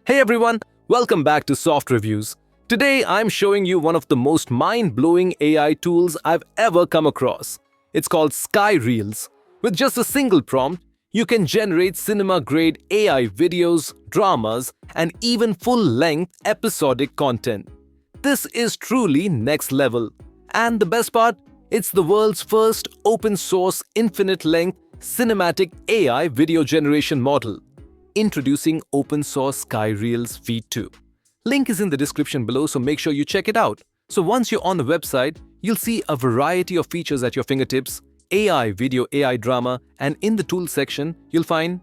Hey everyone, welcome back to Softrevz. Today I'm showing you one of the most mind-blowing AI tools I've ever come across. It's called SkyReels. With just a single prompt, you can generate cinema-grade AI videos, dramas, and even full-length episodic content. This is truly next level. And the best part? It's the world's first open-source infinite-length cinematic AI video generation model. Introducing open source SkyReels-V2. Link is in the description below, so make sure you check it out. So once you're on the website, you'll see a variety of features at your fingertips: AI video, AI drama, and in the tools section, you'll find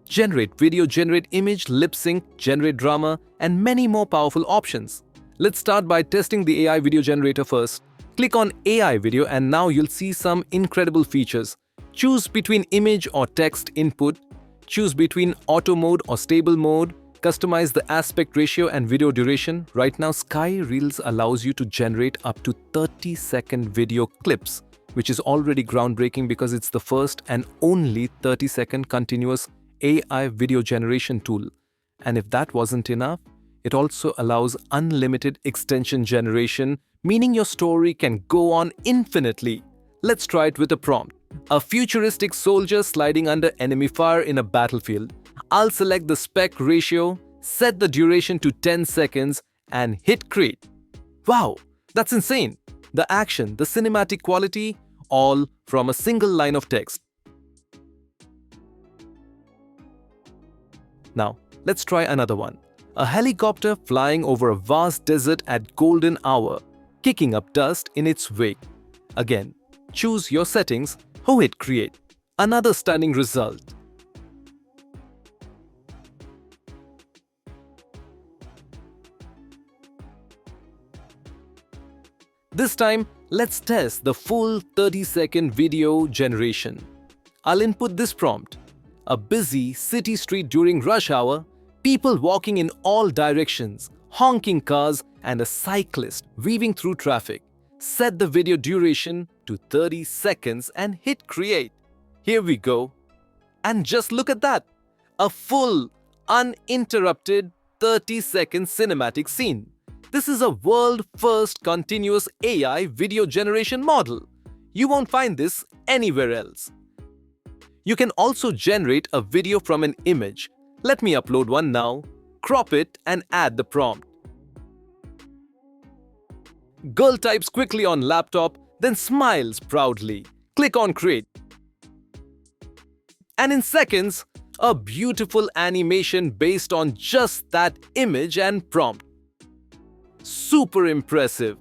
generate video, generate image, lip sync, generate drama, and many more powerful options. Let's start by testing the AI video generator first. Click on AI video and now you'll see some incredible features. Choose between image or text input. Choose between auto mode or stable mode. Customize the aspect ratio and video duration. Right now, SkyReels allows you to generate up to 30-second video clips, which is already groundbreaking because it's the first and only 30-second continuous AI video generation tool. And if that wasn't enough, it also allows unlimited extension generation, meaning your story can go on infinitely. Let's try it with a prompt. A futuristic soldier sliding under enemy fire in a battlefield. I'll select the spec ratio, set the duration to 10 seconds, and hit create. Wow, that's insane! The action, the cinematic quality, all from a single line of text. Now, let's try another one. A helicopter flying over a vast desert at golden hour, kicking up dust in its wake. Again, choose your settings. Hit create. Another stunning result. This time, let's test the full 30-second video generation. I'll input this prompt. A busy city street during rush hour, people walking in all directions, honking cars, and a cyclist weaving through traffic. Set the video duration to 30 seconds and hit create. Here we go. And just look at that. A full, uninterrupted 30-second cinematic scene. This is a world-first continuous AI video generation model. You won't find this anywhere else. You can also generate a video from an image. Let me upload one now. Crop it and add the prompt. Girl types quickly on laptop, then smiles proudly. Click on create. And in seconds, a beautiful animation based on just that image and prompt. Super impressive.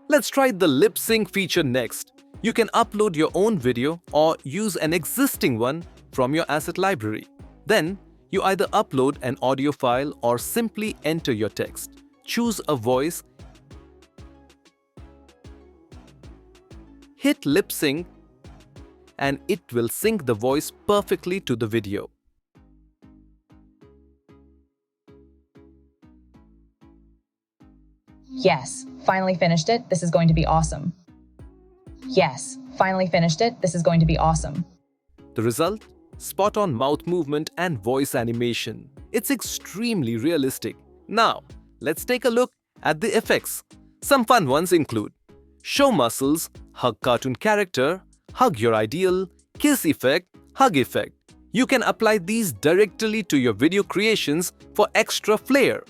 Let's try the lip sync feature next. You can upload your own video or use an existing one from your asset library. Then, you either upload an audio file or simply enter your text. Choose a voice, hit lip sync, and it will sync the voice perfectly to the video. Yes, finally finished it. This is going to be awesome. Yes, finally finished it. This is going to be awesome. The result? Spot-on mouth movement and voice animation. It's extremely realistic. Now, let's take a look at the effects. Some fun ones include show muscles, hug cartoon character, hug your ideal, kiss effect, hug effect. You can apply these directly to your video creations for extra flair.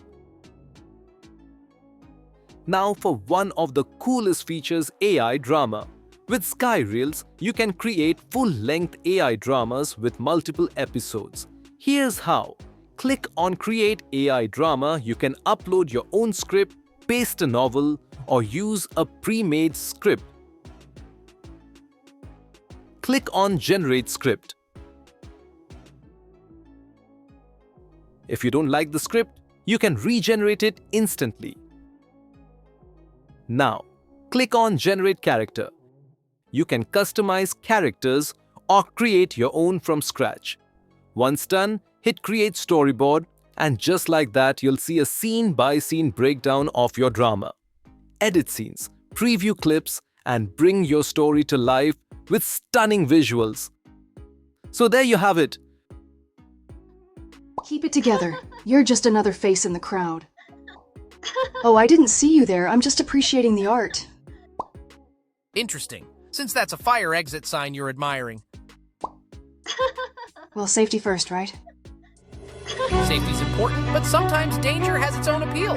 Now for one of the coolest features, AI drama. With SkyReels, you can create full-length AI dramas with multiple episodes. Here's how. Click on Create AI Drama. You can upload your own script, paste a novel, or use a pre-made script. Click on Generate Script. If you don't like the script, you can regenerate it instantly. Now, click on Generate Character. You can customize characters or create your own from scratch. Once done, hit Create Storyboard, and just like that, you'll see a scene-by-scene breakdown of your drama. Edit scenes, preview clips, and bring your story to life with stunning visuals. So there you have it. Keep it together. You're just another face in the crowd. Oh, I didn't see you there. I'm just appreciating the art. Interesting, since that's a fire exit sign you're admiring. Well, safety first, right? Safety's important, but sometimes danger has its own appeal.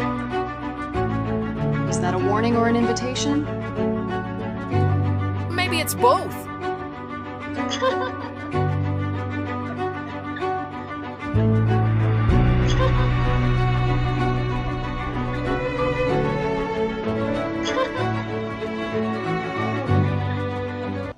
Is that a warning or an invitation? Maybe it's both.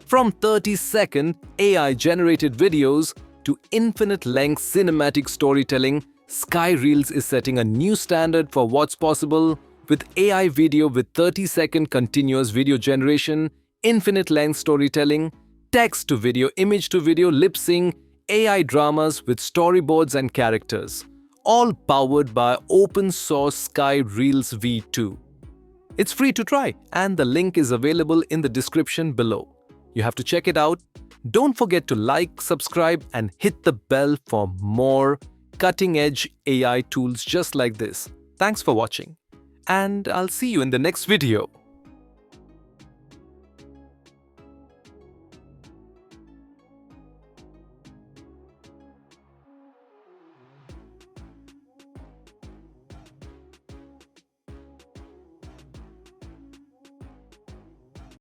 From 30-second AI-generated videos to infinite-length cinematic storytelling, SkyReels is setting a new standard for what's possible with AI video with 30-second continuous video generation, infinite-length storytelling, text-to-video, image-to-video, lip-sync, AI dramas with storyboards and characters, all powered by open-source SkyReels-V2. It's free to try, and the link is available in the description below. You have to check it out. Don't forget to like, subscribe, and hit the bell for more cutting-edge AI tools just like this. Thanks for watching, and I'll see you in the next video.